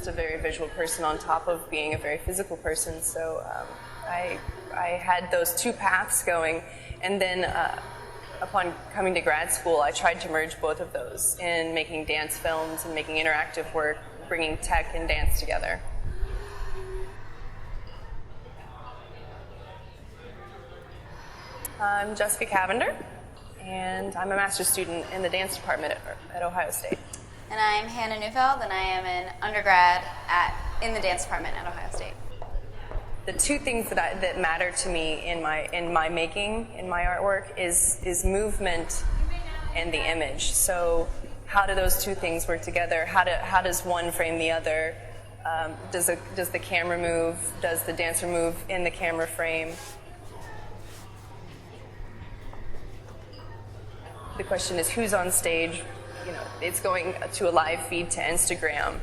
just a very visual person on top of being a very physical person. So I had those two paths going, and then upon coming to grad school, I tried to merge both of those in making dance films and making interactive work, bringing tech and dance together. I'm Jessica Cavender, and I'm a master's student in the dance department at Ohio State. And I'm Hannah Neufeld, and I am an undergrad in the dance department at Ohio State. The two things that matter to me in my making, in my artwork, is movement and the image. So how do those two things work together? How does one frame the other? Does the camera move? Does the dancer move in the camera frame? The question is, who's on stage? It's going to a live feed to Instagram.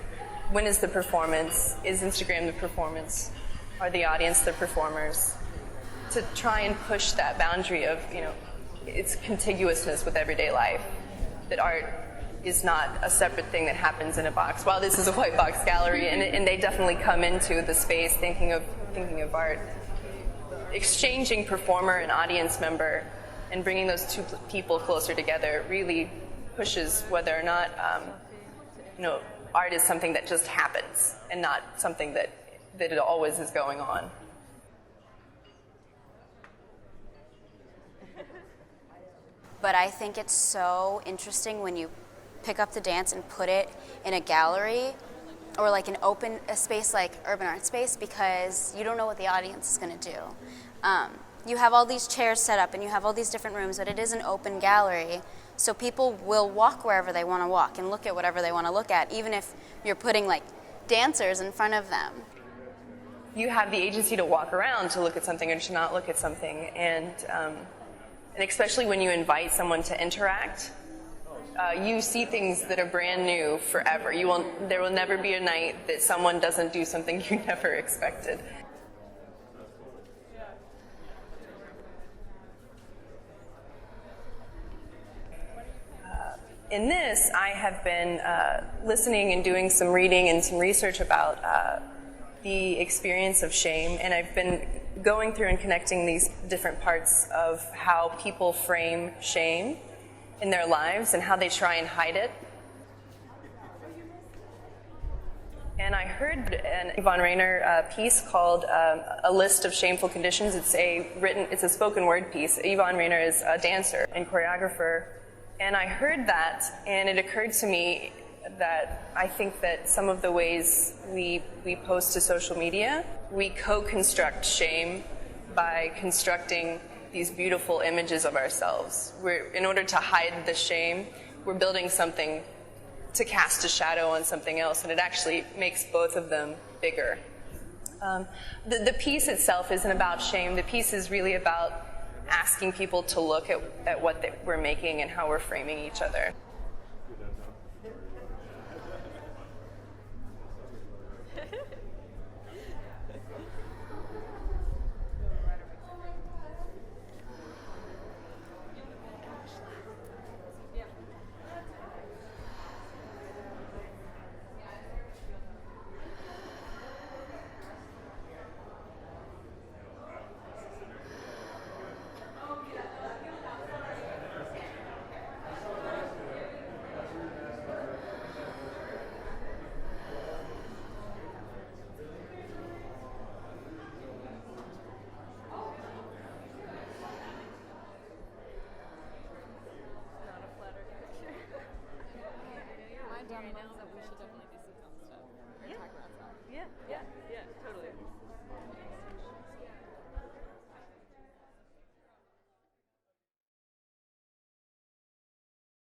When is the performance? Is Instagram the performance? Are the audience the performers? To try and push that boundary of, its contiguousness with everyday life. That art is not a separate thing that happens in a box. While this is a white box gallery, and they definitely come into the space thinking of art, exchanging performer and audience member and bringing those two people closer together really pushes whether or not art is something that just happens and not something that it always is going on. But I think it's so interesting when you pick up the dance and put it in a gallery or like a space like Urban Art Space, because you don't know what the audience is going to do. You have all these chairs set up and you have all these different rooms, but it is an open gallery, so people will walk wherever they want to walk and look at whatever they want to look at, even if you're putting like dancers in front of them. You have the agency to walk around, to look at something or to not look at something, and especially when you invite someone to interact, you see things that are brand new forever. There will never be a night that someone doesn't do something you never expected. In this, I have been listening and doing some reading and some research about the experience of shame, and I've been going through and connecting these different parts of how people frame shame in their lives and how they try and hide it. And I heard an Yvonne Rainer piece called A List of Shameful Conditions. It's a spoken word piece. Yvonne Rainer is a dancer and choreographer. And I heard that, and it occurred to me that I think that some of the ways we post to social media, we co-construct shame by constructing these beautiful images of ourselves. In order to hide the shame, we're building something to cast a shadow on something else, and it actually makes both of them bigger. The piece itself isn't about shame. The piece is really about asking people to look at what we're making and how we're framing each other.